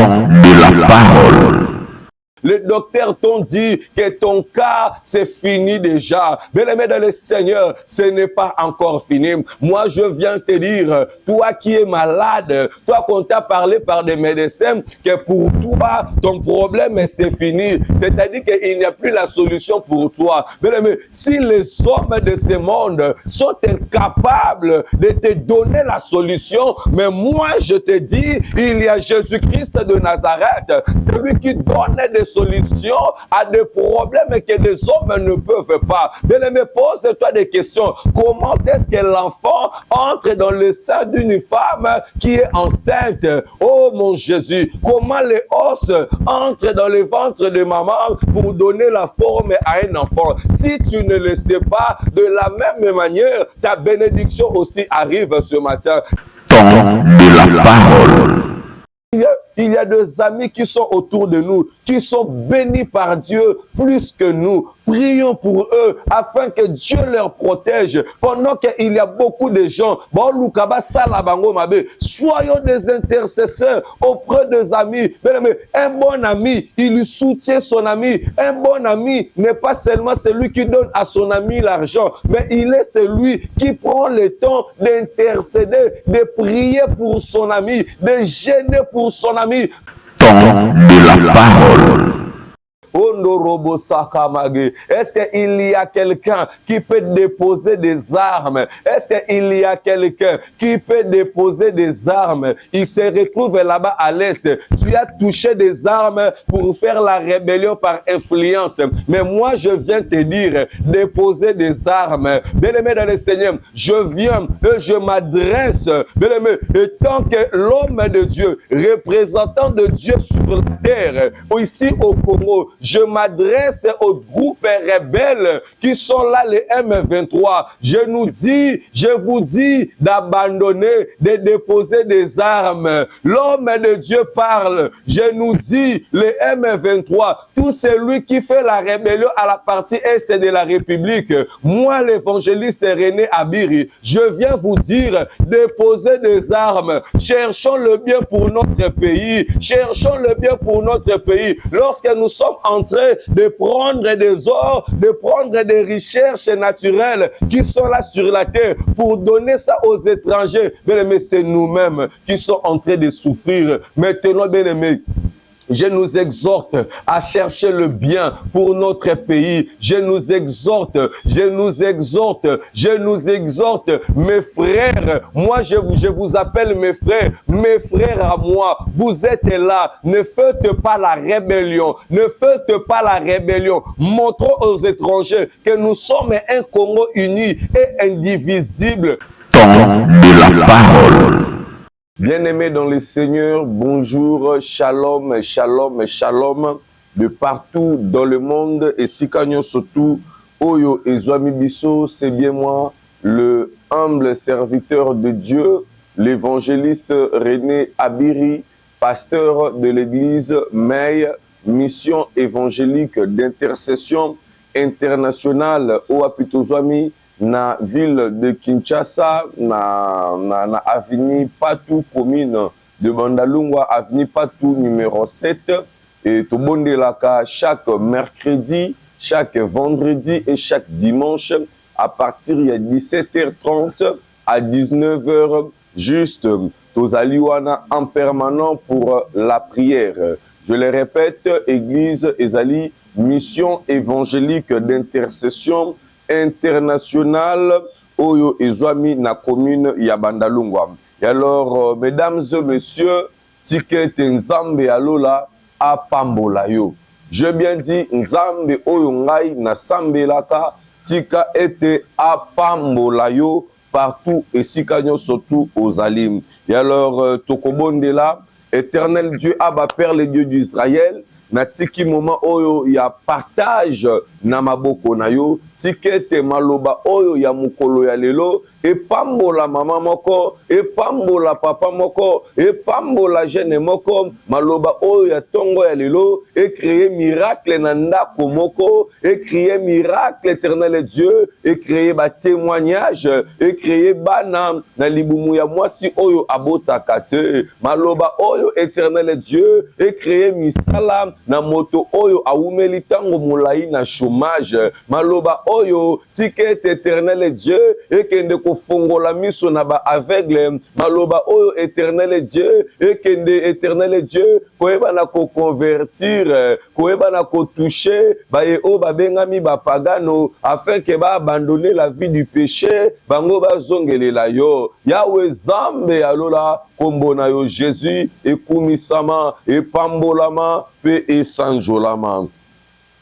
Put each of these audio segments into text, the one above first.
de la parole. Les docteurs t'ont dit que ton cas, c'est fini déjà. Bien-aimé dans le Seigneur, ce n'est pas encore fini. Moi, je viens te dire, toi qui es malade, toi qu'on t'a parlé par des médecins, que pour toi, ton problème, c'est fini. C'est-à-dire qu'il n'y a plus la solution pour toi. Bien-aimé, si les hommes de ce monde sont incapables de te donner la solution, mais moi, je te dis, il y a Jésus-Christ de Nazareth, celui qui donne des solutions à des problèmes que les hommes ne peuvent pas. Bien-aimé, pose-toi des questions. Comment est-ce que l'enfant entre dans le sein d'une femme qui est enceinte? Oh mon Jésus, comment les os entrent dans le ventre de maman pour donner la forme à un enfant? Si tu ne le sais pas, de la même manière, ta bénédiction aussi arrive ce matin. Temps de la parole. Il y a des amis qui sont autour de nous, qui sont bénis par Dieu plus que nous. Prions pour eux afin que Dieu leur protège. Pendant qu'il y a beaucoup de gens, soyons des intercesseurs auprès des amis. Un bon ami, il soutient son ami. Un bon ami n'est pas seulement celui qui donne à son ami l'argent, mais il est celui qui prend le temps d'intercéder, de prier pour son ami, de gêner pour son ami. Temps de la parole. Est-ce qu'il y a quelqu'un qui peut déposer des armes? Est-ce qu'il y a quelqu'un qui peut déposer des armes? Il se retrouve là-bas à l'est. Tu as touché des armes pour faire la rébellion par influence. Mais moi, je viens te dire, déposer des armes. Bien-aimé dans le Seigneur, je viens et je m'adresse, bien-aimé, et tant que l'homme de Dieu, représentant de Dieu sur la terre, ici au Congo, je m'adresse aux groupes rebelles qui sont là, les M23. Je vous dis d'abandonner, de déposer des armes. L'homme de Dieu parle. Je nous dis, les M23, tout celui qui fait la rébellion à la partie est de la République, moi, l'évangéliste René Abiri, je viens vous dire, déposer des armes. Cherchons le bien pour notre pays. Cherchons le bien pour notre pays. Lorsque nous sommes en train de prendre des ors, de prendre des richesses naturelles qui sont là sur la terre pour donner ça aux étrangers, bien aimé, c'est nous-mêmes qui sommes en train de souffrir. Maintenant, bien aimé, je nous exhorte à chercher le bien pour notre pays. Je nous exhorte, mes frères. Moi, je vous appelle mes frères à moi. Vous êtes là. Ne faites pas la rébellion. Ne faites pas la rébellion. Montrons aux étrangers que nous sommes un Congo uni et indivisible. Temps de la parole. Bien-aimés dans le Seigneur, bonjour, shalom, shalom, shalom, de partout dans le monde, et Sikanyo surtout, Oyo et Zwami Bisso, c'est bien moi, le humble serviteur de Dieu, l'évangéliste René Abiri, pasteur de l'église Mei, mission évangélique d'intercession internationale au Apito Zwami, na ville de Kinshasa, na avenue Patou, commune de Bandalungwa, avenue Patou numéro 7, et Tobondelaka chaque mercredi, chaque vendredi et chaque dimanche à partir de 17h30 à 19h, juste Tozaliwana en permanent pour la prière. Je le répète, Église Ezali, mission évangélique d'intercession international Oyo Ezwami na commune ya Bandalungwa. Et alors, mesdames et messieurs, ticket Nzambe alola a Pambolayo. Je bien dit Nzambe Oyo ngai na Sambelaka tika ete a Pambolayo partout et Sikanyo surtout aux Alim. Et alors, Tokobondela, éternel Dieu, Abba Père, le Dieu d'Israël, natiki moment oyo ya partage na maboko na yo, tikete maloba oyo ya mukolo ya lelo, epambola mama moko, epambola papa moko, epambola jeune moko, maloba oyo ya tongo ya lelo, et créer miracle na ndako moko, et créer miracle éternel Dieu, et créer ba témoignage, et créer bana na libumu ya mwasi oyo abotaka te, maloba oyo éternel Dieu, et créer misala na moto oyo awumeli tango mulai na chômage, maloba oyo ticket éternel Dieu, et kende kofongola miso na ba aveugle, maloba oyo éternel Dieu, et kende éternel Dieu, koeba na ko convertir, koeba na ko toucher, ba ye o ba bengami ba pagano, afin que ba abandonner la vie du péché, bango ba zongelela yo, Yahweh Zambe alola, kombo na yo Jésus, ekumisama, epambolama, pe esanjolama.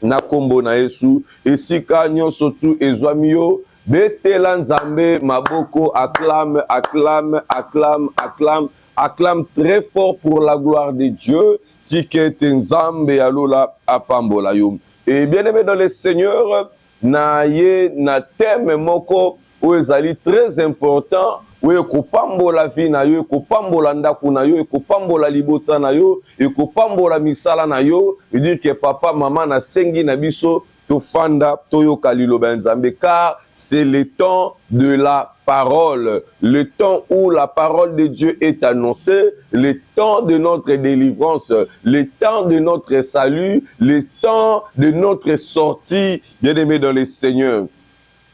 Na kombo na Yesu, esika nyonso tu ezwami yo, betela nzambe maboko, acclame, acclame, acclame, acclame, acclame très fort pour la gloire de Dieu, tikete nzambe alola apambola yo. Et bien aimé dans le Seigneur, na ye na thème moko ou ezali très important, ou ekopambola vie na yo, ekopambola ndaku na yo, ekopambola libota na yo, ekopambola misala na yo, et dire que papa maman na sengi na biso tofanda toyoka liloba nzambe, car c'est le temps de la parole, le temps où la parole de Dieu est annoncée, le temps de notre délivrance, le temps de notre salut, le temps de notre sortie, bien-aimés dans le Seigneur.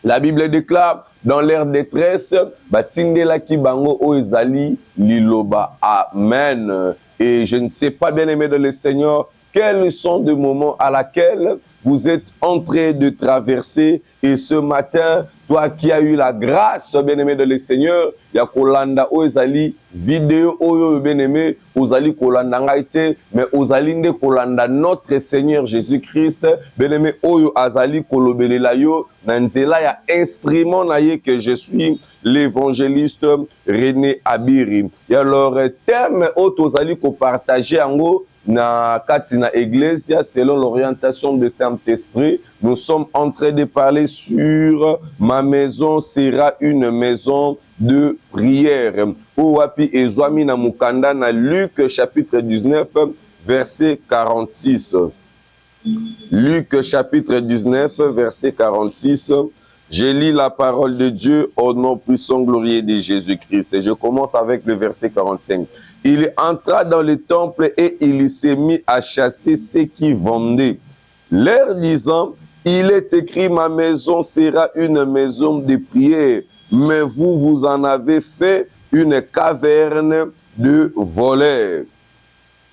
La Bible déclare, dans leur détresse, batindela ki bango o ezali liloba. Amen. Et je ne sais pas, bien-aimés dans le Seigneur, quels sont les moments à laquelle vous êtes en train de traverser. Et ce matin, toi qui as eu la grâce, bien-aimé de le Seigneur, ya kolanda oezali vidéo oyo bien-aimé, ozali kolanda ngaite, mais ozali nde kolanda notre Seigneur Jésus-Christ, bien-aimé oyo azali kolobelela yo, nanzela ya instrument na ye que je suis l'évangéliste René Abiri. Et alors, thème oyo ozali ko partager ango, na katina Iglesia, selon l'orientation de Saint-Esprit, nous sommes en train de parler sur ma maison sera une maison de prière. Ouapi ezwami na mukanda na Luc chapitre 19 verset 46. Luc chapitre 19 verset 46. Je lis la parole de Dieu au nom puissant glorieux de Jésus-Christ. Et je commence avec le verset 45. Il entra dans le temple et il s'est mis à chasser ceux qui vendaient, leur disant, il est écrit, ma maison sera une maison de prière, mais vous, vous en avez fait une caverne de voleurs.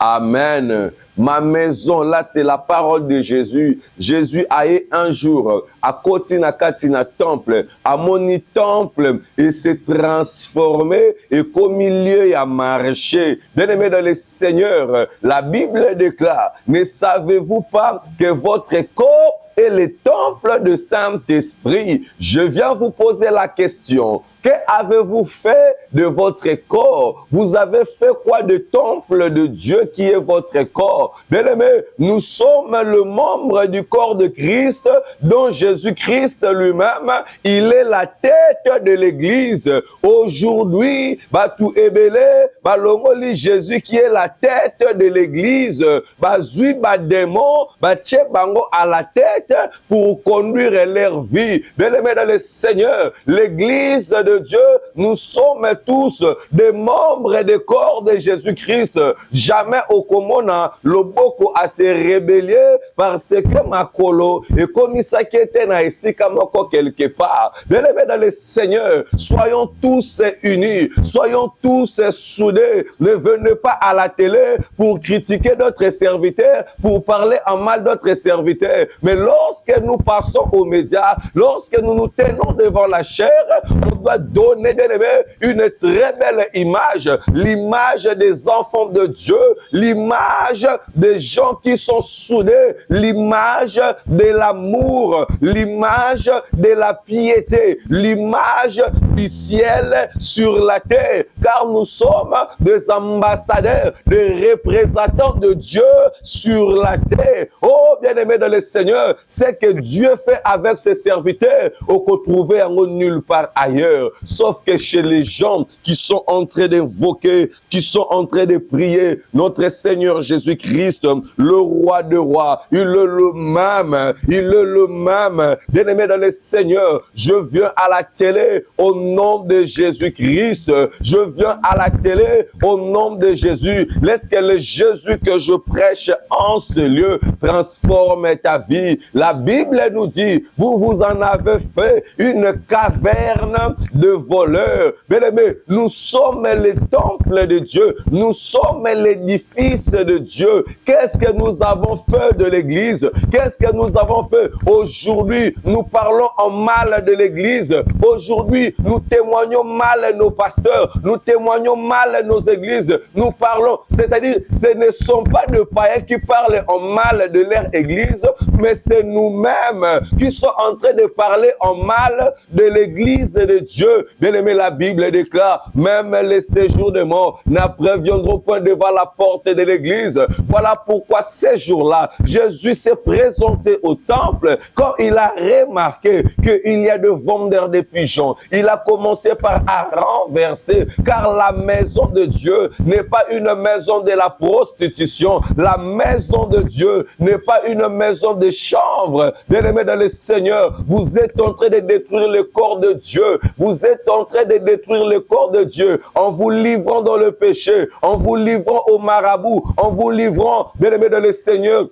Amen. Ma maison, là, c'est la parole de Jésus. Jésus a eu un jour, à Kotina Katina temple, à Moni temple, et s'est transformé, et qu'au milieu, il a marché. Bien-aimé dans le Seigneur, la Bible déclare, ne savez-vous pas que votre corps est le temple de Saint-Esprit? Je viens vous poser la question. Qu'avez-vous fait de votre corps? Vous avez fait quoi de temple de Dieu qui est votre corps? Bien-aimé, nous sommes le membre du corps de Christ, dont Jésus-Christ lui-même, il est la tête de l'Église. Aujourd'hui, Batou Ebele, Balongoli Jésus qui est la tête de l'Église, Bazui Badémon, Bache Bango à la tête pour conduire leur vie. Bien-aimé dans le Seigneur, l'Église de Dieu, nous sommes tous des membres des corps de Jésus-Christ. Jamais au Komona, le boko a se rébellé parce que Makolo et comme ça qui était na esika moko quelque part. Bien-aimé dans le Seigneur, soyons tous unis, soyons tous soudés. Ne venez pas à la télé pour critiquer d'autres serviteurs, pour parler en mal d'autres serviteurs. Mais lorsque nous passons aux médias, lorsque nous nous tenons devant la chair, on doit donné, bien aimé, une très belle image, l'image des enfants de Dieu, l'image des gens qui sont soudés, l'image de l'amour, l'image de la piété, l'image du ciel sur la terre, car nous sommes des ambassadeurs, des représentants de Dieu sur la terre. Oh, bien-aimé dans le Seigneur, c'est que Dieu fait avec ses serviteurs, au qu'on trouvait en nulle part ailleurs, sauf que chez les gens qui sont en train d'invoquer, qui sont en train de prier notre Seigneur Jésus-Christ, le roi de rois. Il est le même, il est le même. Bien-aimé dans le Seigneur, je viens à la télé au nom de Jésus-Christ. Je viens à la télé au nom de Jésus. Laisse que le Jésus que je prêche en ce lieu transforme ta vie. La Bible nous dit, vous en avez fait une caverne de voleurs. Bien-aimé, nous sommes les temples de Dieu. Nous sommes l'édifice de Dieu. Qu'est-ce que nous avons fait de l'Église? Qu'est-ce que nous avons fait? Aujourd'hui, nous parlons en mal de l'Église. Aujourd'hui, nous témoignons mal nos pasteurs. Nous témoignons mal nos églises. Nous parlons, c'est-à-dire, ce ne sont pas de païens qui parlent en mal de leur église, mais c'est nous-mêmes qui sommes en train de parler en mal de l'église de Dieu. Bien-aimé, la Bible déclare, même les séjours de mort n'appréviendront point devant la porte de l'église. Voilà pourquoi ces jours-là, Jésus s'est présenté au temple quand il a remarqué qu'il y a de vendeurs de pigeons. Il a commencé par renverser, car la maison de Dieu n'est pas une maison de la prostitution. La maison de Dieu n'est pas une maison de chanvre. Bien-aimés dans le Seigneur, vous êtes en train de détruire le corps de Dieu. Vous êtes en train de détruire le corps de Dieu en vous livrant dans le péché, en vous livrant au marabout, en vous livrant, bien-aimés dans le Seigneur,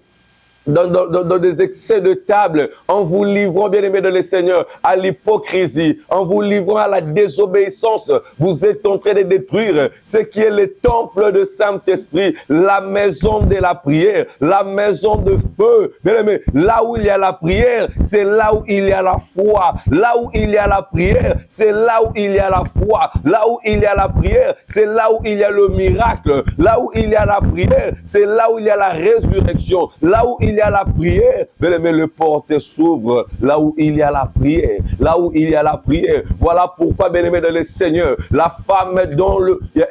dans des excès de table, en vous livrant, bien-aimés dans le Seigneur, à l'hypocrisie, en vous livrant à la désobéissance. Vous êtes en train de détruire ce qui est le temple de Saint-Esprit, la maison de la prière, la maison de feu. Bien-aimés, là où il y a la prière, c'est là où il y a la foi. Là où il y a la prière, c'est là où il y a la foi. Là où il y a la prière, c'est là où il y a le miracle. Là où il y a la prière, c'est là où il y a la résurrection. Là où il y a la prière, bien-aimé, le porte s'ouvre. Là où il y a la prière, là où il y a la prière. Voilà pourquoi, bien-aimé dans le Seigneur, la femme dont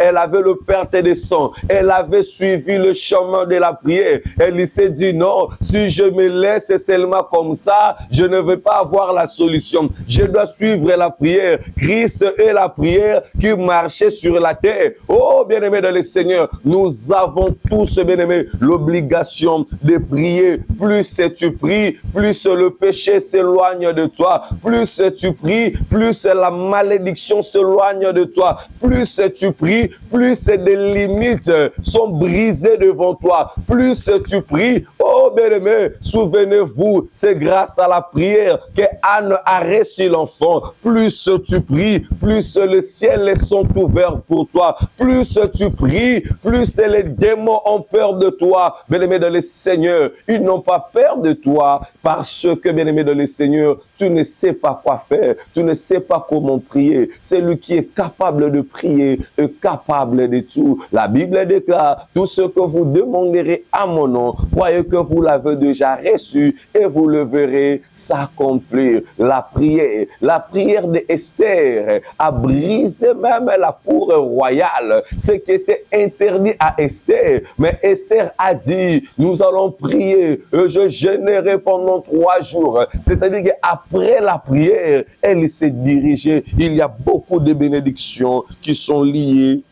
elle avait le perte des sangs, elle avait suivi le chemin de la prière. Elle s'est dit non, si je me laisse seulement comme ça, je ne vais pas avoir la solution. Je dois suivre la prière. Christ est la prière qui marchait sur la terre. Oh, bien-aimé dans le Seigneur, nous avons tous, bien-aimé, l'obligation de prier. Plus tu pries, plus le péché s'éloigne de toi. Plus tu pries, plus la malédiction s'éloigne de toi. Plus tu pries, plus des limites sont brisées devant toi. Plus tu pries, oh bien-aimé, souvenez-vous, c'est grâce à la prière que Anne a reçu l'enfant. Plus tu pries, plus les ciels sont ouverts pour toi. Plus tu pries, plus les démons ont peur de toi. Bien-aimé dans le Seigneur, ils n'ont pas peur de toi parce que, bien-aimé dans le Seigneur, tu ne sais pas quoi faire, tu ne sais pas comment prier. Celui qui est capable de prier est capable de tout. La Bible déclare, tout ce que vous demanderez à mon nom, croyez que vous l'avez déjà reçu et vous le verrez s'accomplir. La prière d'Esther a brisé même la cour royale, ce qui était interdit à Esther. Mais Esther a dit, nous allons prier, je jeûnerai pendant 3 jours. C'est-à-dire qu'après la prière, elle s'est dirigée. Il y a beaucoup de bénédictions qui sont liées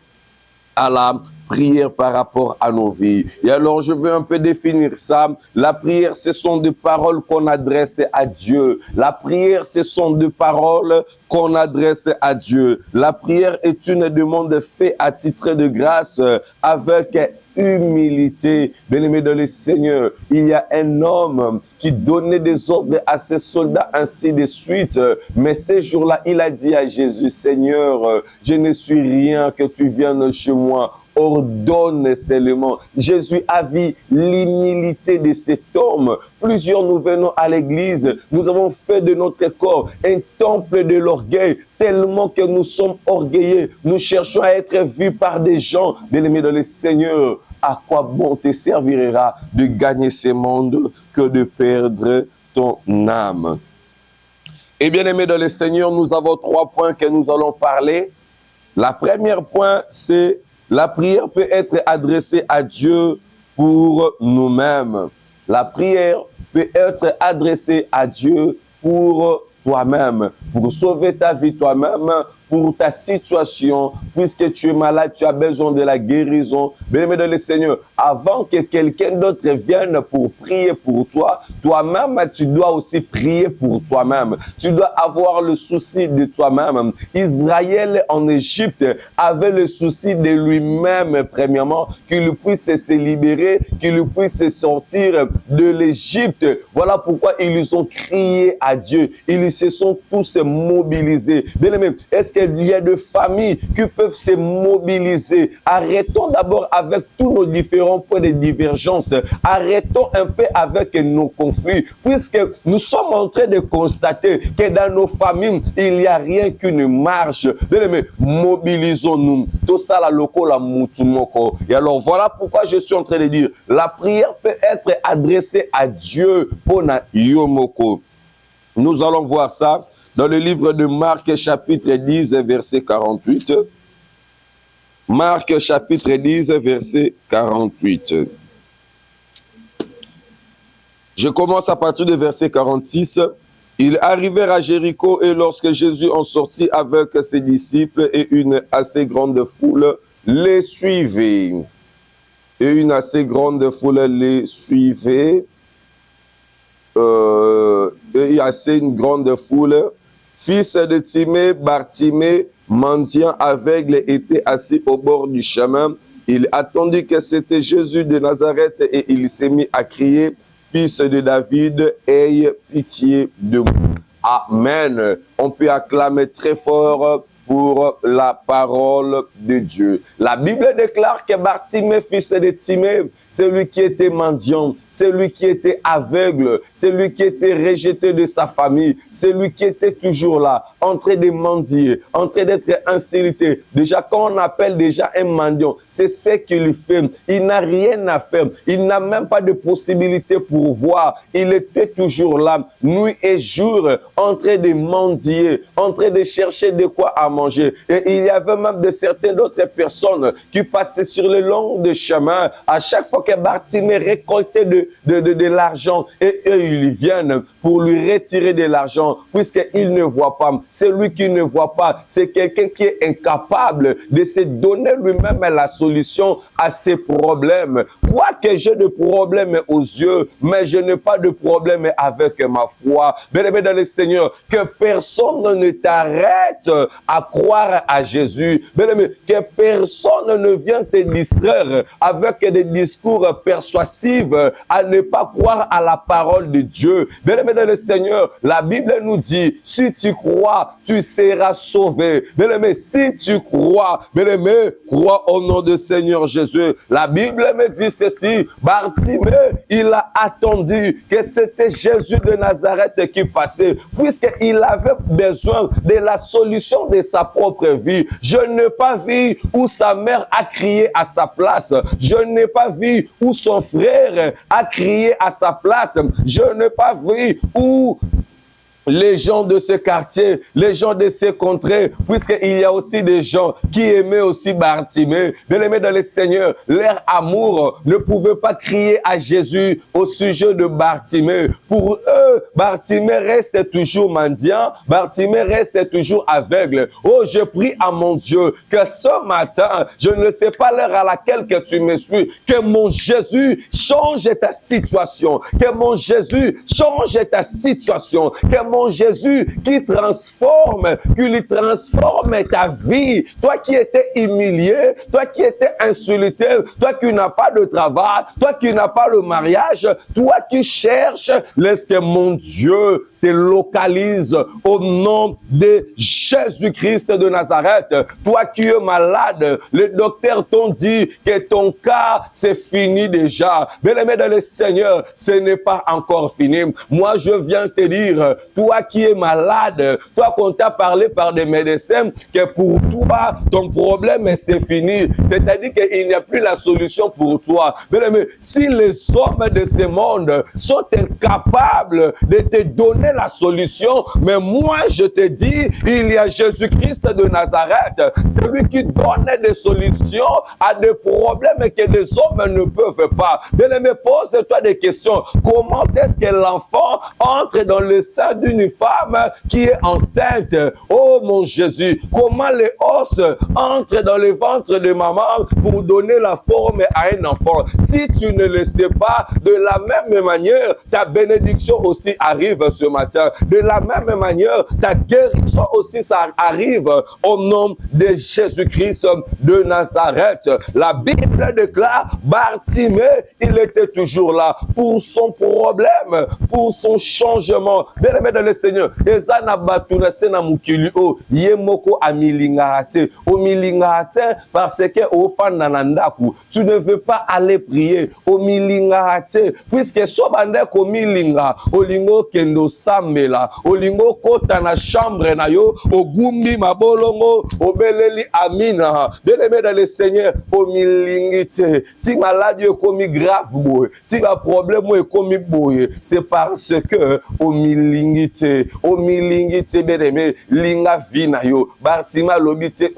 à la prière par rapport à nos vies. Et alors, je veux un peu définir ça. La prière, ce sont des paroles qu'on adresse à Dieu. La prière, ce sont des paroles qu'on adresse à Dieu. La prière est une demande faite à titre de grâce avec humilité. Bien-aimé dans le Seigneur, il y a un homme qui donnait des ordres à ses soldats, ainsi de suite. Mais ces jours-là, il a dit à Jésus, Seigneur, je ne suis rien que tu viennes chez moi. ordonne seulement. Jésus a vu l'humilité de cet homme. Plusieurs nous venons à l'église, nous avons fait de notre corps un temple de l'orgueil, tellement que nous sommes orgueilleux. Nous cherchons à être vus par des gens. Bien-aimés dans le Seigneur, à quoi bon te servira de gagner ce monde que de perdre ton âme? Et bien aimé dans le Seigneur, nous avons 3 points que nous allons parler. La première point, c'est la prière peut être adressée à Dieu pour nous-mêmes. La prière peut être adressée à Dieu pour toi-même, pour sauver ta vie toi-même, pour ta situation, puisque tu es malade, tu as besoin de la guérison. Bien-aimé dans le Seigneur, avant que quelqu'un d'autre vienne pour prier pour toi, toi-même, tu dois aussi prier pour toi-même. Tu dois avoir le souci de toi-même. Israël en Égypte avait le souci de lui-même, premièrement, qu'il puisse se libérer, qu'il puisse sortir de l'Égypte. Voilà pourquoi ils ont crié à Dieu. Ils se sont tous mobilisés. Bien-aimé, est-ce qu'il y a des familles qui peuvent se mobiliser? Arrêtons d'abord avec tous nos différents points de divergence. Arrêtons un peu avec nos conflits, puisque nous sommes en train de constater que dans nos familles, il n'y a rien qu'une marche. Bien-aimé, mobilisons-nous. Tout ça, la loco, la moutumoko. Et alors, voilà pourquoi je suis en train de dire, la prière peut être adressée à Dieu pour na yomoko. Nous allons voir ça dans le livre de Marc, chapitre 10, verset 48. Marc, chapitre 10, verset 48. Je commence à partir du verset 46. Ils arrivèrent à Jéricho et lorsque Jésus en sortit avec ses disciples et une assez grande foule les suivait. Et une assez grande foule les suivait. Et assez une grande foule. Fils de Timée, Bartimée, mendiant aveugle, était assis au bord du chemin. Il attendit que c'était Jésus de Nazareth et il s'est mis à crier, Fils de David, aie pitié de moi. Amen. On peut acclamer très fort pour la parole de Dieu. La Bible déclare que Bartimée, fils de Timée, celui qui était mendiant, celui qui était aveugle, celui qui était rejeté de sa famille, celui qui était toujours là, en train de mendier, en train d'être insulté. Déjà, quand on appelle déjà un mendiant, c'est ce qu'il fait. Il n'a rien à faire. Il n'a même pas de possibilité pour voir. Il était toujours là, nuit et jour, en train de mendier, en train de chercher de quoi à manger. Et il y avait même de certaines autres personnes qui passaient sur le long de chemin. À chaque fois que Bartimée récoltait de l'argent, et eux, ils viennent pour lui retirer de l'argent, puisqu'il ne voit pas. C'est lui qui ne voit pas. C'est quelqu'un qui est incapable de se donner lui-même la solution à ses problèmes. Quoique j'ai de problèmes aux yeux, mais je n'ai pas de problème avec ma foi. Bien-aimé dans le Seigneur, que personne ne t'arrête à croire à Jésus. Bien-aimé, que personne ne vienne te distraire avec des discours persuasifs à ne pas croire à la parole de Dieu. Bien-aimé dans le Seigneur, la Bible nous dit, si tu crois, tu seras sauvé. Bien-aimé, si tu crois, bien-aimé, crois au nom du Seigneur Jésus. La Bible me dit ceci, Bartimée, il a attendu que c'était Jésus de Nazareth qui passait, puisqu'il avait besoin de la solution de sa propre vie. Je n'ai pas vu où sa mère a crié à sa place. Je n'ai pas vu où son frère a crié à sa place. Je n'ai pas vu où les gens de ce quartier, les gens de ces contrées, puisqu'il y a aussi des gens qui aimaient aussi Bartimée. Bien-aimés dans le Seigneur, leur amour ne pouvait pas crier à Jésus au sujet de Bartimée. Pour eux, Bartimée reste toujours mendiant, Bartimée reste toujours aveugle. Oh, je prie à mon Dieu que ce matin, je ne sais pas l'heure à laquelle que tu me suis, que mon Jésus change ta situation, que mon Jésus change ta situation, que mon Jésus qui transforme, qui lui transforme ta vie. Toi qui étais humilié, toi qui étais insulté, toi qui n'as pas de travail, toi qui n'as pas le mariage, toi qui cherches, laisse que mon Dieu te localise au nom de Jésus-Christ de Nazareth. Toi qui es malade, les docteurs t'ont dit que ton cas, c'est fini déjà. Bien-aimé dans le Seigneur, ce n'est pas encore fini. Moi, je viens te dire, toi qui es malade, toi qu'on t'a parlé par des médecins, que pour toi, ton problème, c'est fini. C'est-à-dire qu'il n'y a plus la solution pour toi. Bien-aimé, si les hommes de ce monde sont incapables de te donner la solution, mais moi, je te dis, il y a Jésus-Christ de Nazareth, celui qui donne des solutions à des problèmes que les hommes ne peuvent pas. Bien-aimé, pose-toi des questions. Comment est-ce que l'enfant entre dans le sein d'une femme qui est enceinte? Oh mon Jésus, comment les os entrent dans le ventre de maman pour donner la forme à un enfant? Si tu ne le sais pas, de la même manière, ta bénédiction aussi arrive ce matin. De la même manière, ta guérison aussi ça arrive au nom de Jésus-Christ de Nazareth. La Bible déclare, Bartimée, il était toujours là pour son problème, pour son changement. Bien-aimé dans le Seigneur, ezana batuna sena mukili o yemoko amilingate o milingate parce que au fananandaku tu ne veux pas aller prier au milingate puisque sobande ko milinga olingo kendo samela olingo kota na chambre na yo ogumbi mabolongo obeleli amina. Bien-aimé dans le Seigneur, au milingite ti maladie komi grave boy ti ba problème est komi boy, c'est parce que au milingite bien-aimé linga vina yo Bartima lobite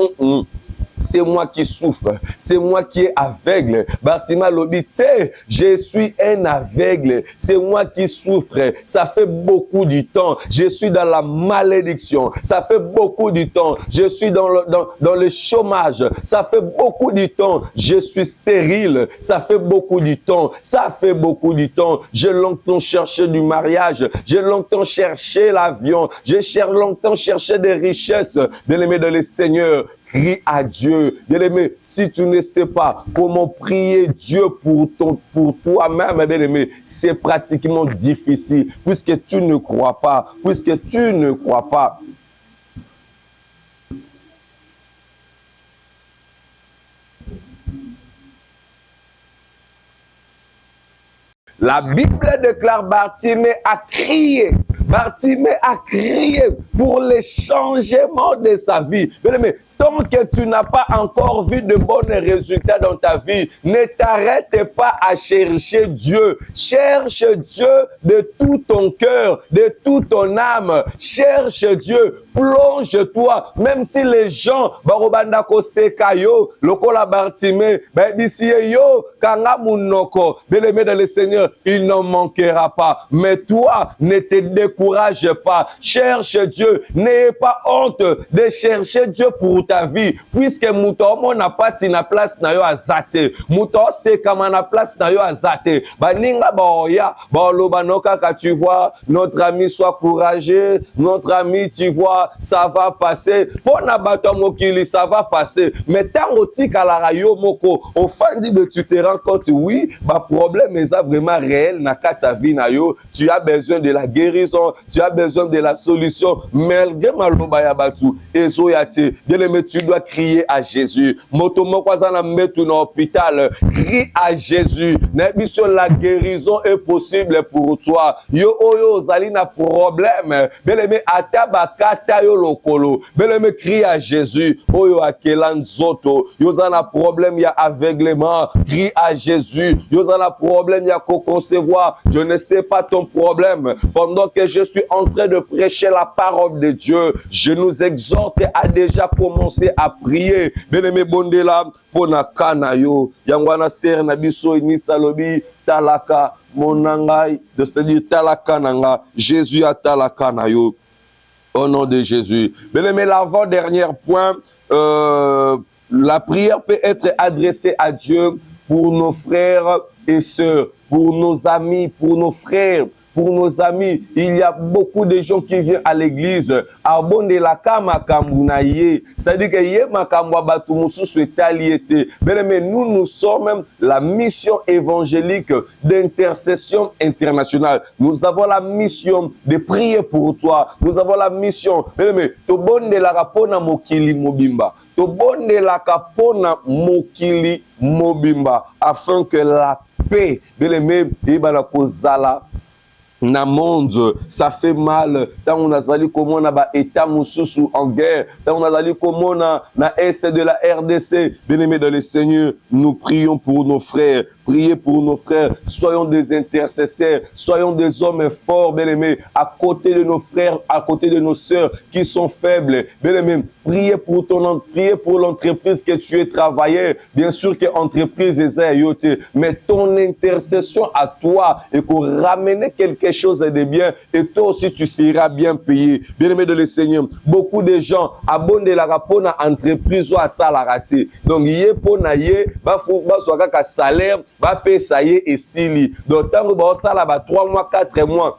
c'est moi qui souffre, c'est moi qui est aveugle. Bartima lobite, je suis un aveugle, c'est moi qui souffre. Ça fait beaucoup de temps, je suis dans la malédiction. Ça fait beaucoup de temps, je suis dans le chômage. Ça fait beaucoup de temps, je suis stérile. Ça fait beaucoup de temps, ça fait beaucoup de temps. J'ai longtemps cherché du mariage, j'ai longtemps cherché l'avion, j'ai longtemps cherché des richesses. Bien-aimé dans le Seigneur, crie à Dieu. Bien-aimé, si tu ne sais pas comment prier Dieu pour toi-même, bien-aimé, c'est pratiquement difficile puisque tu ne crois pas, La Bible déclare Bartimée a crié. Bartimée a crié pour le changement de sa vie. Bien-aimé, tant que tu n'as pas encore vu de bons résultats dans ta vie, ne t'arrête pas à chercher Dieu. Cherche Dieu de tout ton cœur, de toute ton âme. Cherche Dieu. Plonge-toi. Même si les gens, barobanda ko sekayo, lokola Bartimée, d'ici yo, kanga munoko, bien-aimé dans le Seigneur, il n'en manquera pas. Mais toi, ne te décourage pas. Cherche Dieu. N'ayez pas honte de chercher Dieu pour ta vie, puisque mutomo na pasi na place na yo azate, muto se kama na place na yo azate, baninga baoya baoloba noka ka tu vois notre ami soit courageux, notre ami tu vois ça va passer, pona bato mokili ça va passer, mais tango tika la yo moko au fandi de tu te rends compte oui ba problème est vraiment réel na kata vie na yo, tu as besoin de la guérison, tu as besoin de la solution malgré maloba ya batu ezo yate. Mais tu dois crier à Jésus. Motomo kwazana metu na hôpital, crie à Jésus. La guérison est possible pour toi. Yo oyo zali na problème. Bien-aimé ataba kata yo lokolo. Bien-aimé crie à Jésus. Oyo akelan zoto. Yo zana problème ya aveuglement. Crie à Jésus. Yo zana problème ya concevoir. Je ne sais pas ton problème. Pendant que je suis en train de prêcher la parole de Dieu, je nous exhorte à déjà commencer à prier. Bien-aimé bondela pona kana yo yangwana ser na biso ni salobi talaka monangai, c'est-à-dire talaka nanga Jésus a talaka na yo au nom de Jésus. Bien-aimé, l'avant-dernier point, la prière peut être adressée à Dieu pour nos frères et sœurs, pour nos amis, pour nos frères, pour nos amis. Il y a beaucoup de gens qui viennent à l'église. Abondelaka makambu na ye. C'est-à-dire que ye makambu abatu mususu etali ete. Mais nous sommes la mission évangélique d'intercession internationale. Nous avons la mission de prier pour toi. Nous avons la mission. Mais tobondelaka pona mokili mobimba. Tobondelaka pona mokili mobimba. Afin que la paix, bien-aimé, ibana kozala na monde, ça fait mal. Tant on a zali comme on a ba état mususu en guerre. Tant on a zali comme on a na est de la RDC. Bien-aimés dans le Seigneur, nous prions pour nos frères. Priez pour nos frères. Soyons des intercesseurs. Soyons des hommes forts, bien-aimés, à côté de nos frères, à côté de nos sœurs qui sont faibles. Bien-aimés, priez pour pour l'entreprise que tu es travailleur. Bien sûr que l'entreprise est ayoté, mais ton intercession à toi et qu'on ramène quelque chose de bien et toi aussi tu seras bien payé. Bien-aimé de le Seigneur, beaucoup de gens abonnent la rapona entreprise ou à salarati. Donc yé pona yé ba soit ka salaire ba payer ça yé et sili. Donc tant que ba sala ba 3 mois 4 mois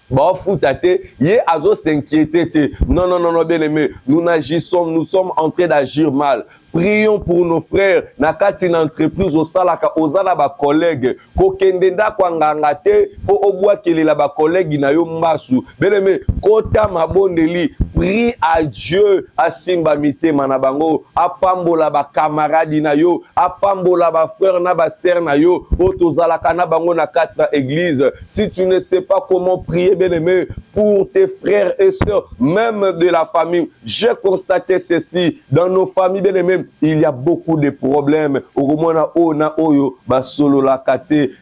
bon, foutate, yé azo s'inquiéter. Non, non, non, non, bien aimé. Nous sommes en train d'agir mal. Prions pour nos frères. Nakati une entreprise au salaka, ozala ba collègue. Kokendenda kwa ngangate, po obwa kele la ba collègue na yo mbasu. Bien aimé, kota mabondeli. Prie à Dieu, à simba mite manabango, à pambola ba camarade na yo, à pambola ba frère na ba sœur na yo, otozalaka na bango na kati na église. Si tu ne sais pas comment prier, bien-aimé, pour tes frères et sœurs, même de la famille, j'ai constaté ceci dans nos familles, bien-aimés. Il y a beaucoup de problèmes.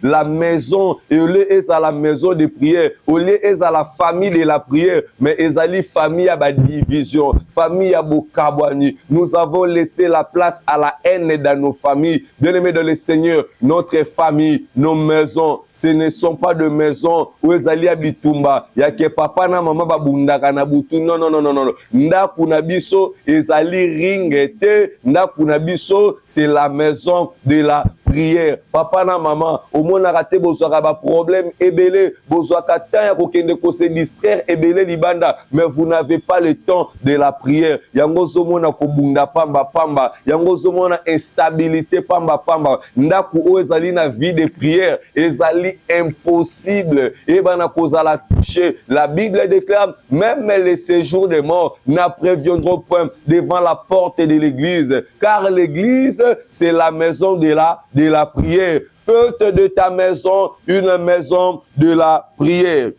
La maison, au lieu est à la maison de prière, au lieu est à la famille de la prière, mais ezali famille à division, famille à bokabwani. Nous avons laissé la place à la haine dans nos familles. Bien-aimés dans le Seigneur, notre famille, nos maisons, ce ne sont pas de maisons où ezali abitumba. Ya ke papa na mama babundaka na butu. Non, non, non, non, non. Ndaku na biso ezali ringete. Ndakunabiso, c'est la maison de la prière. Papa na maman, au moins on a raté besoin ba problème ebele, besoin ka temps ya kokende ko se distraire ebele libanda, mais vous n'avez pas le temps de la prière. Yango zomona ko bunda pamba pamba, yango zomona instabilité pamba pamba. Ndaku o ezali na vie de prière, ezali impossible. Et bana kozala toucher. La Bible déclare même les séjours des morts n'appréviendront point devant la porte de l'église. Car l'église, c'est la maison de la prière. Faites de ta maison une maison de la prière.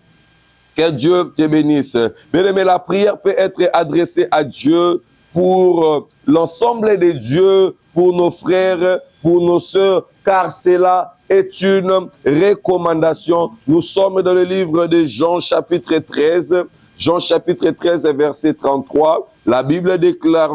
Que Dieu te bénisse. Bien-aimé, la prière peut être adressée à Dieu pour l'ensemble des dieux, pour nos frères, pour nos sœurs, car cela est une recommandation. Nous sommes dans le livre de Jean chapitre 13. Jean chapitre 13, verset 33. La Bible déclare,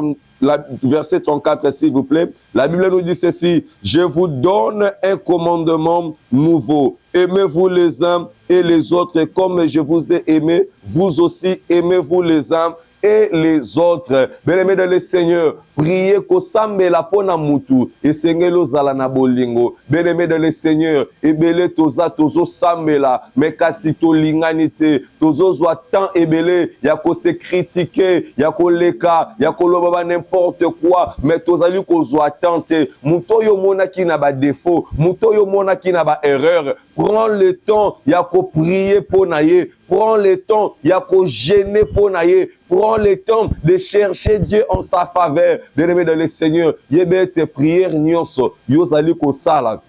verset 34, s'il vous plaît. La Bible nous dit ceci: je vous donne un commandement nouveau. Aimez-vous les uns et les autres comme je vous ai aimé. Vous aussi aimez-vous les uns et les autres. Bien-aimés dans le Seigneur, priez kosambe la pona mutu et sengelo zala na bolingo. Bien-aimés dans le Seigneur, ebele toza tozo sambela, mais kasi to linganite, tozo zwa tant ebele, ya ko se critiquer, ya ko leka, ya ko loba n'importe quoi, mais tozali ko zwa tante, muto yo mona ki na ba défaut, muto yo mona ki na ba erreur. Prends le temps, ya ko prier pour naye. Prends le temps, ya ko gêner pour naye. Prends le temps de chercher Dieu en sa faveur. Bien-aimé dans le Seigneur, yebe te prière nyonso, yo zali ko sala.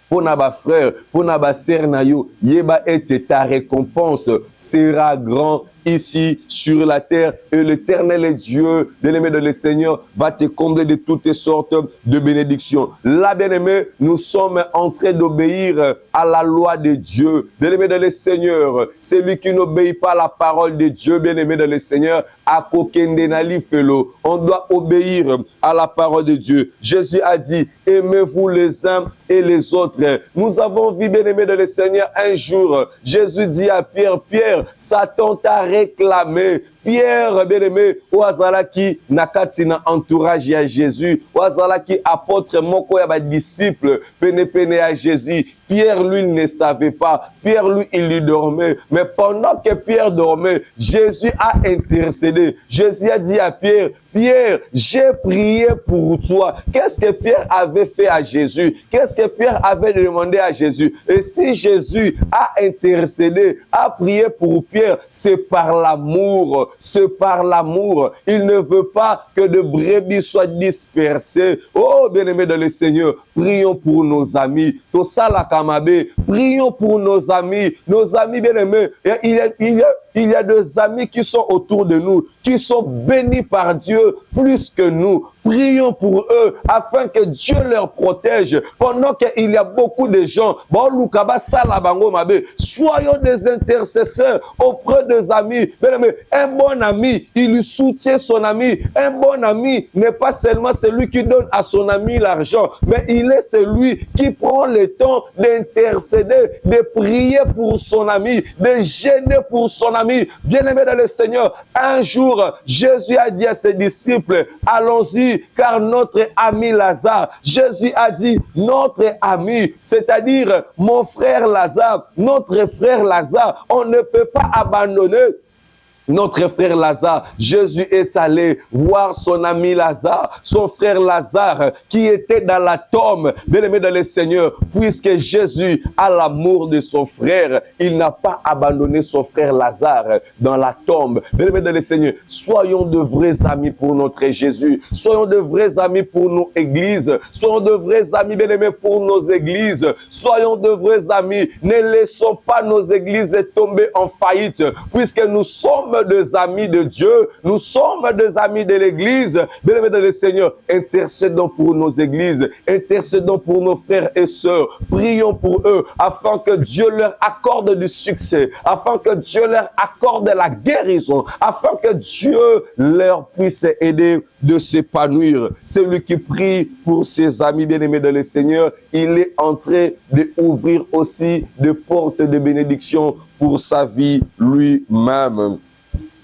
Pour na frère, pour na sœur na yo, yeba ete ta récompense sera grand ici sur la terre, et l'Éternel Dieu, bien-aimé de le Seigneur, va te combler de toutes sortes de bénédictions. Là, bien-aimé, nous sommes en train d'obéir à la loi de Dieu. Bien-aimé de le Seigneur, celui qui n'obéit pas à la parole de Dieu, bien-aimé de le Seigneur, à kokendenali felo. On doit obéir à la parole de Dieu. Jésus a dit, aimez-vous les uns et les autres. Nous avons vu, bien-aimé de le Seigneur, un jour, Jésus dit à Pierre, Pierre, Satan t'a réclamé Pierre, bien-aimé, Oazalaki, nakati na entourage ya Jésus, Oazalaki apôtre moko ya ba disciple, pene à Jésus. Pierre, lui, ne savait pas. Pierre, lui, il lui dormait. Mais pendant que Pierre dormait, Jésus a intercédé. Jésus a dit à Pierre, Pierre, j'ai prié pour toi. Qu'est-ce que Pierre avait fait à Jésus? Qu'est-ce que Pierre avait demandé à Jésus? Et si Jésus a intercédé, a prié pour Pierre, c'est par l'amour. C'est par l'amour. Il ne veut pas que de brebis soient dispersées. Oh, bien-aimés dans le Seigneur, prions pour nos amis. Prions pour nos amis bien-aimés. Il y a des amis qui sont autour de nous, qui sont bénis par Dieu plus que nous. Prions pour eux afin que Dieu leur protège. Pendant qu'il y a beaucoup de gens, soyons des intercesseurs auprès des amis. Bien-aimés, un bon ami, il lui soutient son ami. Un bon ami n'est pas seulement celui qui donne à son ami l'argent, mais il est celui qui prend le temps d'intercéder, de prier pour son ami, de gêner pour son ami. Bien-aimé dans le Seigneur, un jour, Jésus a dit à ses disciples, allons-y, car notre ami Lazare, Jésus a dit, notre ami, c'est-à-dire mon frère Lazare, notre frère Lazare, on ne peut pas abandonner notre frère Lazare. Jésus est allé voir son ami Lazare, son frère Lazare, qui était dans la tombe. Bien-aimé dans le Seigneur, puisque Jésus a l'amour de son frère, il n'a pas abandonné son frère Lazare dans la tombe. Bien-aimé dans le Seigneur, soyons de vrais amis pour notre Jésus. Soyons de vrais amis pour nos églises. Soyons de vrais amis, bien-aimés, pour nos églises. Soyons de vrais amis. Ne laissons pas nos églises tomber en faillite, puisque nous sommes des amis de Dieu, nous sommes des amis de l'Église. Bien-aimés dans le Seigneur, intercédons pour nos églises, intercédons pour nos frères et sœurs, prions pour eux afin que Dieu leur accorde du succès, afin que Dieu leur accorde la guérison, afin que Dieu leur puisse aider de s'épanouir. Celui qui prie pour ses amis bien-aimés dans le Seigneur, il est en train d'ouvrir aussi des portes de bénédiction pour sa vie lui-même.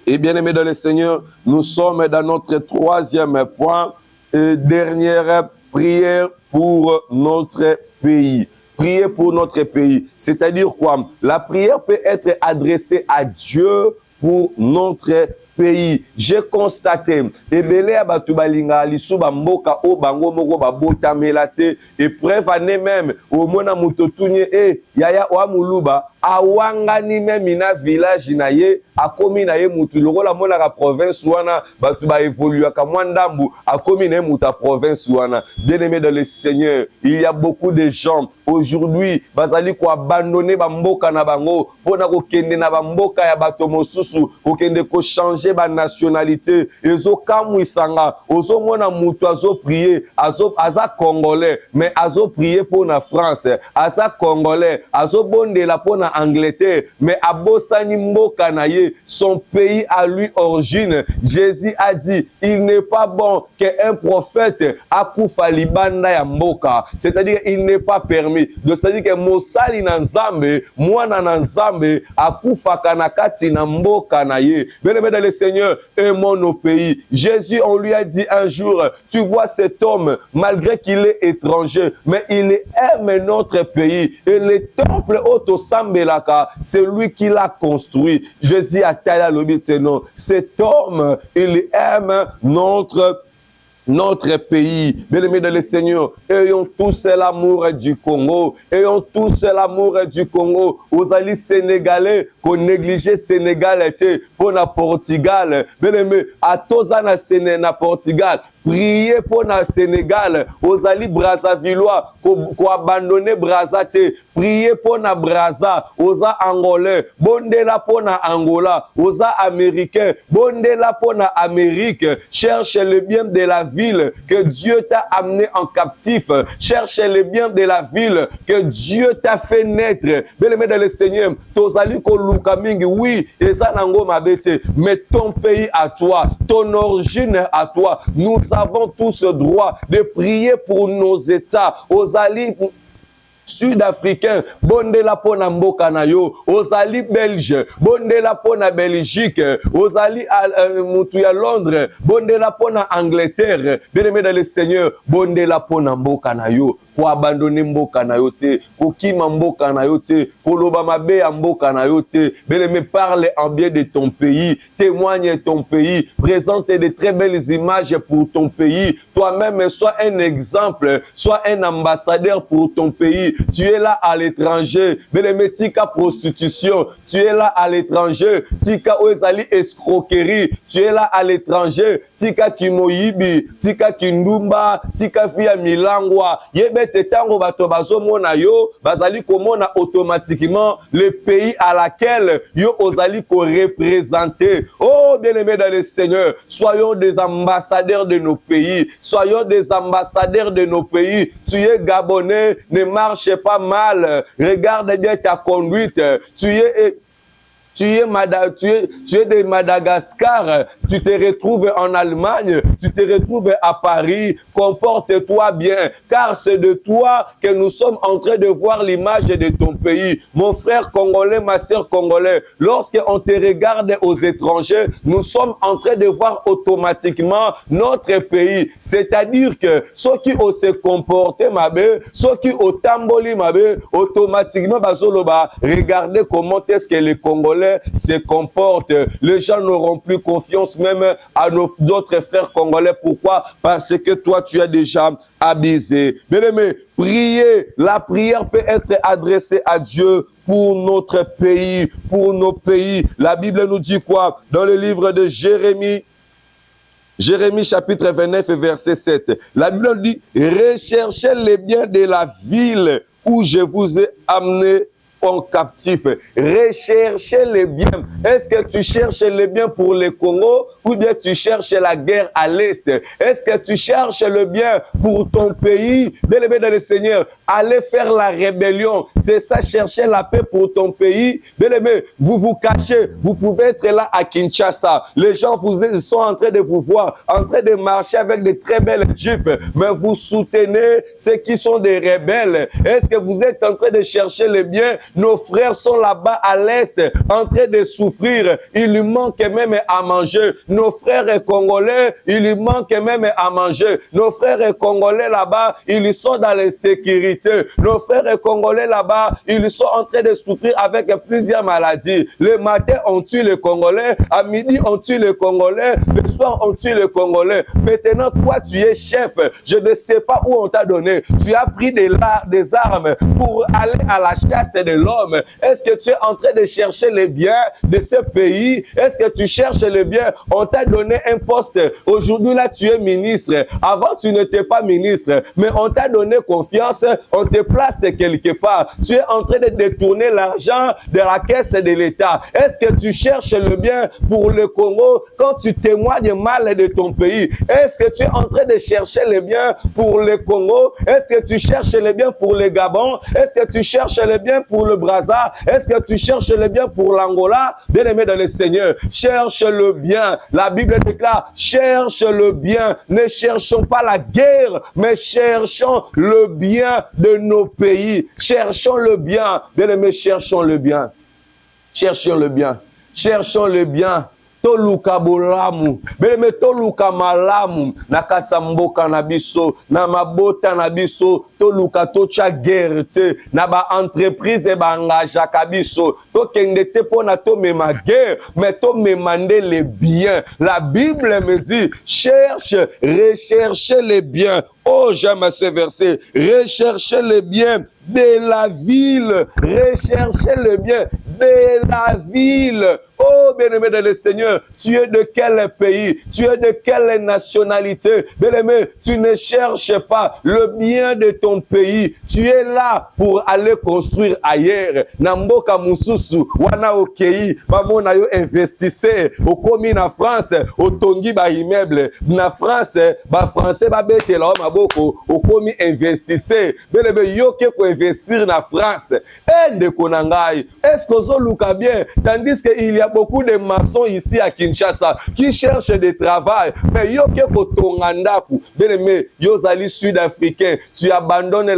Et bien aimé dans le Seigneur, nous sommes dans notre troisième point, dernière prière pour notre pays. Prier pour notre pays, c'est-à-dire quoi? La prière peut être adressée à Dieu pour notre pays. J'ai constaté, ebele ya batu balinga lisu ba mboka o bango moko ba botamela te, et preuve ane même au mona mutotunye yaya wa muluba awangani même na village na ye akomi na ye mutu lokola mona ka province wana batu ba évoluer ka mwandambu akomi na ye muta province wana. Bien-aimé dans le Seigneur, il y a beaucoup de gens aujourd'hui bazali ko abandonner ba mboka na bango pona ko kende na ba mboka ya bato mosusu ko kende ko changer ba nationalité ezo kamwisanga ozo mona mutu azo prier aza congolais mais azo prier pour na France, aza congolais azo bondela pour na Angleterre mais abosani mboka na ye son pays à lui origine. Jésus a dit il n'est pas bon qu'un prophète akufa libanda ya mboka, c'est-à-dire il n'est pas permis, c'est-à-dire que mosali na nzambe mwana na nzambe akufa kanakati na mboka na ye. Bien-aimé dans le Seigneur, aimons nos pays. Jésus, on lui a dit un jour, tu vois cet homme, malgré qu'il est étranger, mais il aime notre pays. Et le temple Otosambelaka, c'est lui qui l'a construit. Jésus a taillé à l'obédience. Cet homme, il aime notre pays. Bien-aimés dans le Seigneur, ayons tous l'amour du Congo. Ayons tous l'amour du Congo. Aux alliés sénégalais, qu'on néglige Sénégal était pour la Portugal. Bien-aimés, à tous na Portugal. Priez pour le Sénégal, aux alliés Brazzavillois, qu'on abandonne Brazzate. Priez pour la Brazza, aux Angolais. Bondela pour la Angola, aux Américains. Bondela pour la Amérique. Cherche le bien de la ville que Dieu t'a amené en captif. Cherche le bien de la ville que Dieu t'a fait naître. Bien-aimé dans le Seigneur, Tozali Kolukamingi, oui, mais ton pays à toi, ton origine à toi. Nous avons tous ce droit de prier pour nos États. Aux alliés Sud-Africain, bondela pona mboka na yo. Ozali Belge, bondela pona Belgique. Ozali mutu ya Londres, bondela pona Angleterre. Bien-aimé dans le Seigneur, bondela pona mboka na yo. Pour abandonner mboka na yo te, kokima mboka na yo te, koloba mabe ya mboka na yo te. Bien-aimé, parle en bien de ton pays, témoigne ton pays, présente de très belles images pour ton pays. Toi-même, sois un exemple, sois un ambassadeur pour ton pays. Tu es là à l'étranger, bien-aimé, tika prostitution, tu es là à l'étranger, tika oezali escroquerie, tu es là à l'étranger, tika kimoyibi, tika kindumba, tika via milangwa, yebe tetango bato bazomona yo, bazali komona automatiquement le pays à laquelle yo ozali ko représenter. Oh, bien-aimé dans le Seigneur, soyons des ambassadeurs de nos pays, soyons des ambassadeurs de nos pays. Tu es Gabonais, ne marche pas mal, regarde bien ta conduite, tu es de Madagascar, tu te retrouves en Allemagne, tu te retrouves à Paris, comporte-toi bien, car c'est de toi que nous sommes en train de voir l'image de ton pays. Mon frère congolais, ma sœur congolais, lorsqu'on te regarde aux étrangers, nous sommes en train de voir automatiquement notre pays. C'est-à-dire que ceux qui ont se comporté, ceux qui ont tamboli, automatiquement, regardez comment est-ce que les Congolais se comportent. Les gens n'auront plus confiance même à d'autres frères congolais. Pourquoi? Parce que toi, tu as déjà abusé. Bien-aimé, priez. La prière peut être adressée à Dieu pour notre pays, pour nos pays. La Bible nous dit quoi? Dans le livre de Jérémie, Jérémie chapitre 29 verset 7. La Bible dit, recherchez les biens de la ville où je vous ai amené en captif. Recherchez les biens. Est-ce que tu cherches les biens pour le Congo ou bien tu cherches la guerre à l'Est? Est-ce que tu cherches le bien pour ton pays? Bien-aimé dans le Seigneur, allez faire la rébellion. C'est ça, chercher la paix pour ton pays. Bien-aimé, vous vous cachez. Vous pouvez être là à Kinshasa. Les gens sont en train de vous voir, en train de marcher avec de très belles jeeps, mais vous soutenez ceux qui sont des rebelles. Est-ce que vous êtes en train de chercher le bien? Nos frères sont là-bas à l'Est en train de souffrir. Il lui manque même à manger. Nos frères congolais, il lui manque même à manger. Nos frères congolais là-bas, ils sont dans l'insécurité. Nos frères congolais là-bas, ils sont en train de souffrir avec plusieurs maladies. Le matin, on tue les Congolais. À midi, on tue les Congolais. Le soir, on tue les Congolais. Maintenant, toi, tu es chef. Je ne sais pas où on t'a donné. Tu as pris des armes pour aller à la chasse de l'homme. Est-ce que tu es en train de chercher les biens de ce pays? Est-ce que tu cherches les biens? On t'a donné un poste. Aujourd'hui, là, tu es ministre. Avant, tu n'étais pas ministre. Mais on t'a donné confiance. On te place quelque part. Tu es en train de détourner l'argent de la caisse de l'État. Est-ce que tu cherches le bien pour le Congo quand tu témoignes mal de ton pays? Est-ce que tu es en train de chercher le bien pour le Congo? Est-ce que tu cherches le bien pour le Gabon? Est-ce que tu cherches le bien pour le Brazza? Est-ce que tu cherches le bien pour l'Angola? Bien-aimé dans le Seigneur, cherche le bien. La Bible déclare, cherche le bien. Ne cherchons pas la guerre, mais cherchons le bien de nos pays. Cherchons le bien. Bien-aimé, cherchons le bien. Cherchons le bien. Cherchons le bien. Toluka bolamu, beleme toluka malamu, na kati mboka na biso, na mabota na biso, toluka tocha guerre, na ba entreprise e ba engagaka biso, to kende te pona to mema guerre, mais to memande les biens. La Bible me dit, recherchez les biens. Oh, j'aime ce verset. Recherchez les biens de la ville. Recherchez le bien de la ville. Oh, bien-aimé de le Seigneur, tu es de quel pays? Tu es de quelle nationalité? Bien-aimé, tu ne cherches pas le bien de ton pays. Tu es là pour aller construire ailleurs. Namboka mususu, wana okei, bamona yo investisse. Okomi na France, otongi ba immeuble. Na France, ba français ba bete la maboko, okomi investisse. Bien-aimé, yo ke ko investir na France. Ende konangai. Est-ce que zo luka bien? Tandis que il y a beaucoup de maçons ici à Kinshasa qui cherchent du travail. Mais yo ke kotongandaku. Bien-aimé, yo zali sud-africain, tu abandonnes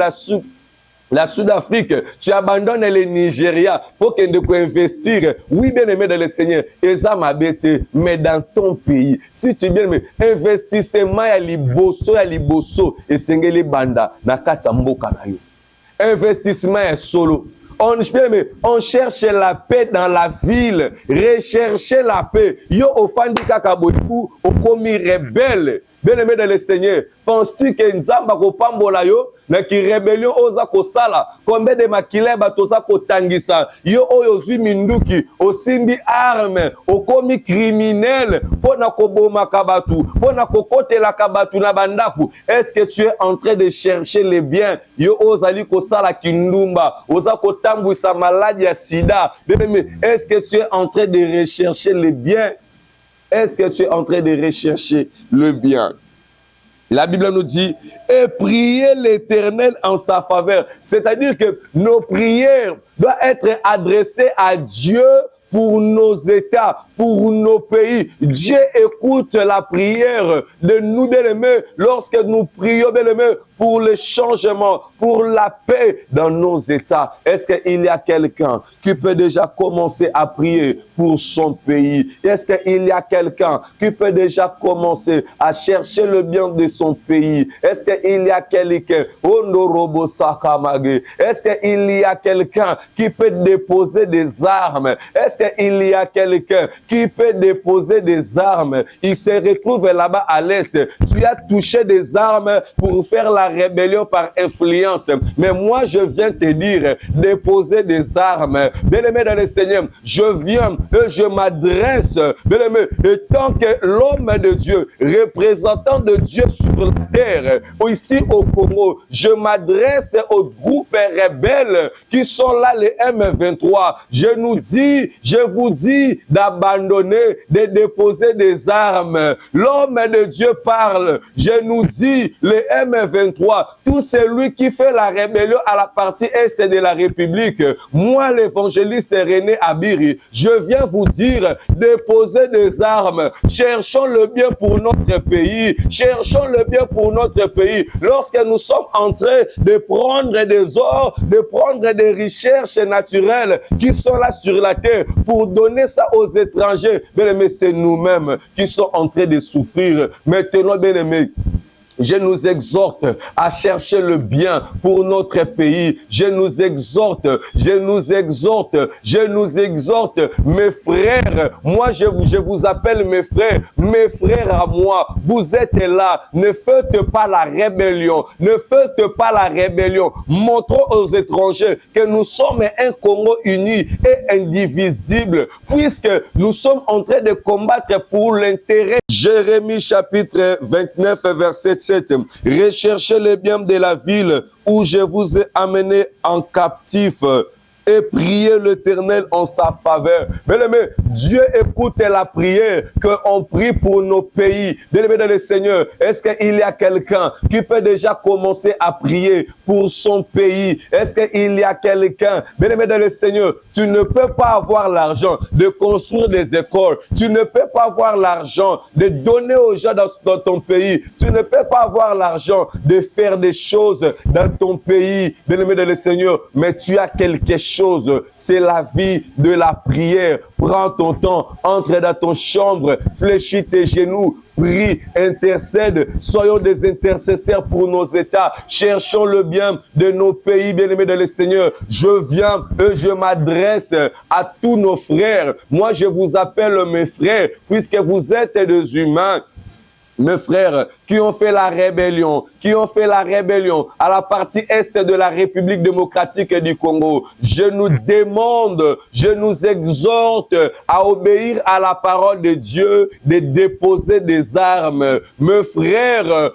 la Sud-Afrique, tu abandonnes le Nigeria pour que de investir. Oui, bien aimé dans le Seigneur, mais dans ton pays, si tu bien aimé, investissement ya liboso, et sengeli banda, na kati mboka na yo. Investissement est solo. On cherche la paix dans la ville. Rechercher la paix. Yo ofandi kakaboiku, okomi rebelle. Bien-aimé dans le Seigneur, penses-tu que Nzamba ko pambola yo na ki rébellion oza ko sala? Combien de makileba toza ko tangisa? Yo oyo zui minduki, osimbi arme, okomi criminel, pona ko boma kabatu, pona ko kotela kabatu na bandaku. Est-ce que tu es en train de chercher les biens? Yo ozali ko sala kindumba, oza ko tambwisa maladie ya sida. Bien-aimé, est-ce que tu es en train de rechercher les biens? Est-ce que tu es en train de rechercher le bien? La Bible nous dit, et priez l'Éternel en sa faveur. C'est-à-dire que nos prières doivent être adressées à Dieu pour nos États, pour nos pays. Dieu écoute la prière de nous, bien-aimés, lorsque nous prions, bien-aimés, pour le changement, pour la paix dans nos États. Est-ce qu'il y a quelqu'un qui peut déjà commencer à prier pour son pays? Est-ce qu'il y a quelqu'un qui peut déjà commencer à chercher le bien de son pays? Est-ce qu'il y a quelqu'un, est-ce qu'il y a quelqu'un qui peut déposer des armes? Est-ce qu'il y a quelqu'un qui peut déposer des armes? Il se retrouve là-bas à l'est. Tu as touché des armes pour faire la rébellion par influence. Mais moi, je viens te dire, déposer des armes. Bien-aimé dans le Seigneur, je viens et je m'adresse, bien-aimé, et tant que l'homme de Dieu, représentant de Dieu sur la terre, ici au Congo, je m'adresse aux groupes rebelles qui sont là, les M23. Je vous dis d'abandonner, de déposer des armes. L'homme de Dieu parle. Je nous dis, les M23, tout celui qui fait la rébellion à la partie est de la République, moi l'évangéliste René Abiri, je viens vous dire, déposez des armes, cherchons le bien pour notre pays, cherchons le bien pour notre pays. Lorsque nous sommes en train de prendre des ors, de prendre des richesses naturelles qui sont là sur la terre pour donner ça aux étrangers, bien aimé, c'est nous-mêmes qui sommes en train de souffrir. Maintenant, bien aimé, je nous exhorte à chercher le bien pour notre pays. Je nous exhorte, mes frères. Moi, je vous appelle mes frères à moi. Vous êtes là. Ne faites pas la rébellion. Ne faites pas la rébellion. Montrons aux étrangers que nous sommes un Congo uni et indivisible, puisque nous sommes en train de combattre pour l'intérêt. Jérémie chapitre 29, verset 7. Recherchez le bien de la ville où je vous ai amené en captif et priez l'Éternel en sa faveur. Bien-aimé, Dieu écoute la prière qu'on prie pour nos pays. Bien-aimé dans le Seigneur, est-ce qu'il y a quelqu'un qui peut déjà commencer à prier pour son pays? Est-ce qu'il y a quelqu'un, bien-aimé dans le Seigneur, tu ne peux pas avoir l'argent de construire des écoles, tu ne peux pas avoir l'argent de donner aux gens dans ton pays, tu ne peux pas avoir l'argent de faire des choses dans ton pays, bien-aimé dans le Seigneur, mais tu as quelque chose. C'est la vie de la prière. Prends ton temps, entre dans ton chambre, fléchis tes genoux, prie, intercède. Soyons des intercesseurs pour nos États. Cherchons le bien de nos pays, bien-aimés dans le Seigneur. Je viens et je m'adresse à tous nos frères. Moi, je vous appelle mes frères, puisque vous êtes des humains. Mes frères qui ont fait la rébellion, à la partie est de la République démocratique du Congo, je nous demande, je nous exhorte à obéir à la parole de Dieu, de déposer des armes. Mes frères,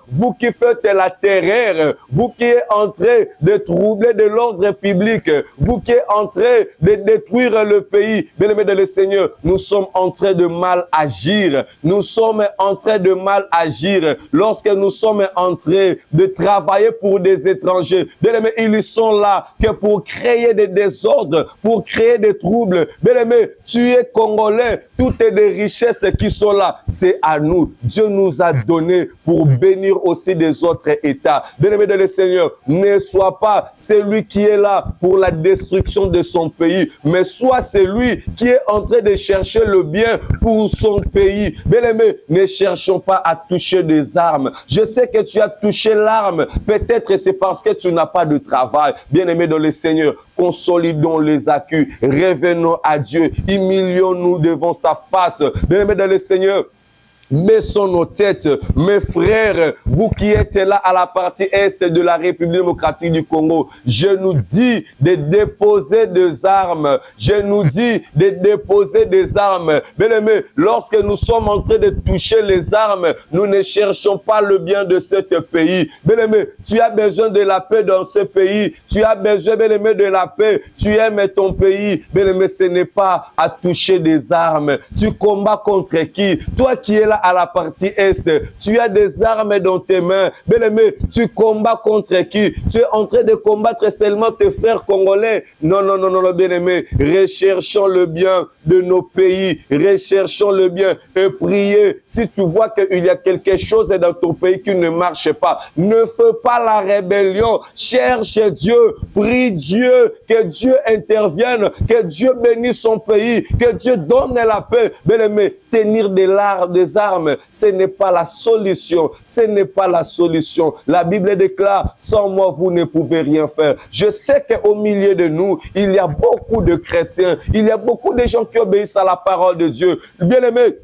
vous qui faites la terreur, vous qui êtes en train de troubler de l'ordre public, vous qui êtes en train de détruire le pays, bien-aimés dans le Seigneur, nous sommes en train de mal agir, nous sommes en train de mal mal agir, lorsque nous sommes en train de travailler pour des étrangers, bien-aimés, ils sont là que pour créer des désordres, pour créer des troubles. Bien-aimé, tu es Congolais, toutes les richesses qui sont là, c'est à nous. Dieu nous a donné pour bénir aussi des autres États. Bien-aimé dans le Seigneur, ne sois pas celui qui est là pour la destruction de son pays, mais sois celui qui est en train de chercher le bien pour son pays. Bien-aimé, ne cherchons pas à toucher des armes. Je sais que tu as touché l'arme, peut-être c'est parce que tu n'as pas de travail. Bien-aimé dans le Seigneur, consolidons les accus, revenons à Dieu, humilions-nous devant sa face. Bien-aimé dans le Seigneur, baissons nos têtes, mes frères, vous qui êtes là à la partie est de la République démocratique du Congo, je nous dis de déposer des armes, je nous dis de déposer des armes. Bien-aimés, lorsque nous sommes en train de toucher les armes, nous ne cherchons pas le bien de ce pays. Bien-aimé, tu as besoin de la paix dans ce pays, tu as besoin, bien-aimé, de la paix, tu aimes ton pays. Bien-aimé, ce n'est pas à toucher des armes. Tu combats contre qui? Toi qui es là à la partie est, tu as des armes dans tes mains. Bien-aimé, tu combats contre qui? Tu es en train de combattre seulement tes frères congolais? Non, non, non, non, bien-aimé, recherchons le bien de nos pays, recherchons le bien et priez. Si tu vois qu'il y a quelque chose dans ton pays qui ne marche pas, ne fais pas la rébellion, cherche Dieu, prie Dieu, que Dieu intervienne, que Dieu bénisse son pays, que Dieu donne la paix. Bien-aimé, tenir des armes, ce n'est pas la solution. Ce n'est pas la solution. La Bible déclare, sans moi, vous ne pouvez rien faire. Je sais qu'au milieu de nous, il y a beaucoup de chrétiens, il y a beaucoup de gens qui obéissent à la parole de Dieu. Bien-aimé,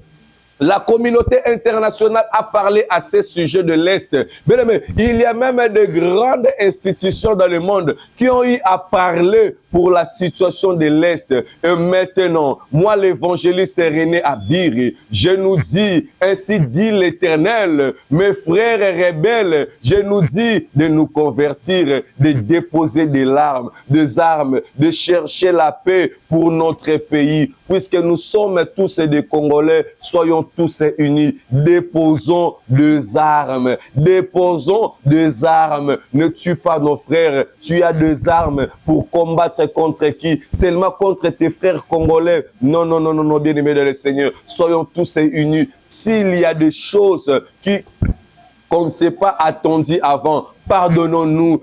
la communauté internationale a parlé à ce sujet de l'Est. Bien aimé, il y a même de grandes institutions dans le monde qui ont eu à parler pour la situation de l'Est. Et maintenant, moi, l'évangéliste René Abiri, je nous dis, ainsi dit l'Éternel, mes frères rebelles, je nous dis de nous convertir, de déposer des armes, de chercher la paix pour notre pays. Puisque nous sommes tous des Congolais, soyons tous unis. Déposons des armes. Déposons des armes. Ne tue pas nos frères. Tu as des armes pour combattre contre qui? Seulement contre tes frères congolais. Non, non, non, non, non, bien-aimés dans le Seigneur. Soyons tous unis. S'il y a des choses qu'on ne s'est pas attendu avant, pardonnons-nous.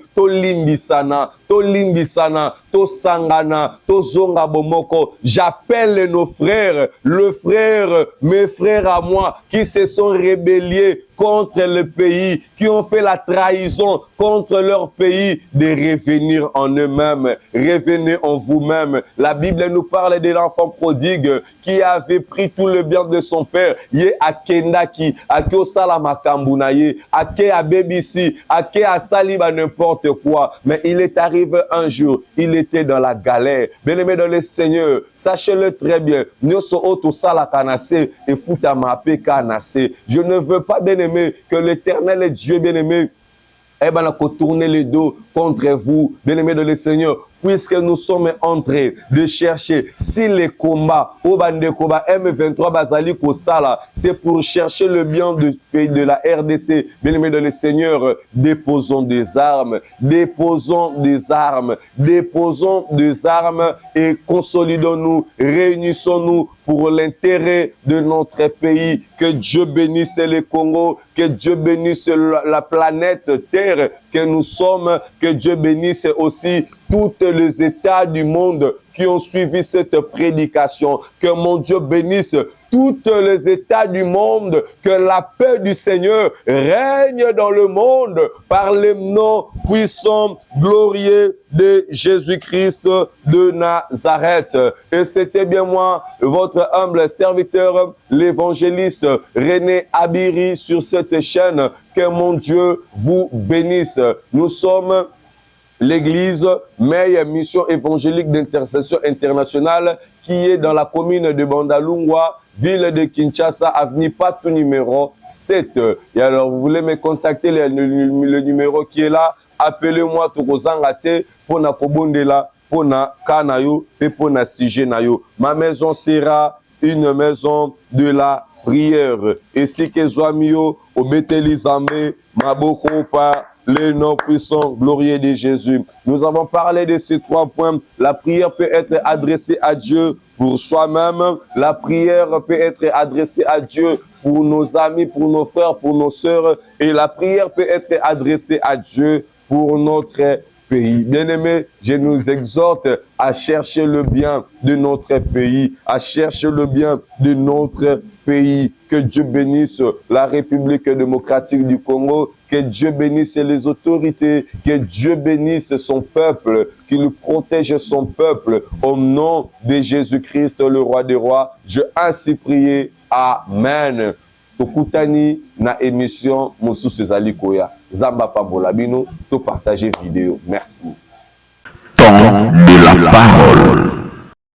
Tolimbisana, to sangana, to zonga bomoko. J'appelle nos frères, mes frères à moi, qui se sont rébellés contre le pays, qui ont fait la trahison contre leur pays, de revenir en eux-mêmes. Revenez en vous-même. La Bible nous parle de l'enfant prodigue qui avait pris tout le bien de son père. Yé akendaki, ake osala makambunaye, ake abebisi, ake asaliba n'importe quoi. Mais il est arrivé un jour, il était dans la galère. Bien-aimé dans le Seigneur, sachez-le très bien. Je ne veux pas, bien-aimé, que l'Éternel est Dieu, bien-aimé, tourner le dos contre vous, bien-aimés de le Seigneur, puisque nous sommes en train de chercher si les combats au Bandekoba M23 Bazali Kosala, c'est pour chercher le bien du pays de la RDC. Bien-aimés de le Seigneur, déposons des armes, déposons des armes, déposons des armes et consolidons-nous, réunissons-nous pour l'intérêt de notre pays. Que Dieu bénisse le Congo, que Dieu bénisse la planète Terre que nous sommes, que Dieu bénisse aussi tous les États du monde qui ont suivi cette prédication. Que mon Dieu bénisse tous les États du monde, que la paix du Seigneur règne dans le monde par le nom puissant, glorieux de Jésus-Christ de Nazareth. Et c'était bien moi, votre humble serviteur, l'évangéliste René Abiri sur cette chaîne. Que mon Dieu vous bénisse. Nous sommes l'Église Meille Mission évangélique d'intercession internationale qui est dans la commune de Bandalungwa, ville de Kinshasa, avenue Patou numéro 7. Et alors, vous voulez me contacter, le numéro qui est là, appelez-moi Tokozangate pour na kobondela, pour na kanayo et pour na sujet nayo. Ma maison sera une maison de la prière. Et si que Zoamio, au Bétélizamé, Maboko, par le nom puissant, glorieux de Jésus. Nous avons parlé de ces 3 points. La prière peut être adressée à Dieu pour soi-même. La prière peut être adressée à Dieu pour nos amis, pour nos frères, pour nos sœurs. Et la prière peut être adressée à Dieu pour notre pays. Bien-aimés, je nous exhorte à chercher le bien de notre pays, à chercher le bien de notre pays. Que Dieu bénisse la République démocratique du Congo, que Dieu bénisse les autorités, que Dieu bénisse son peuple, qu'il protège son peuple. Au nom de Jésus-Christ, le roi des rois, je ainsi prié. Amen. Tokutani na émission mosusu ezali koya. Zamba pambola bino to partager vidéo. Merci. Temps de la parole.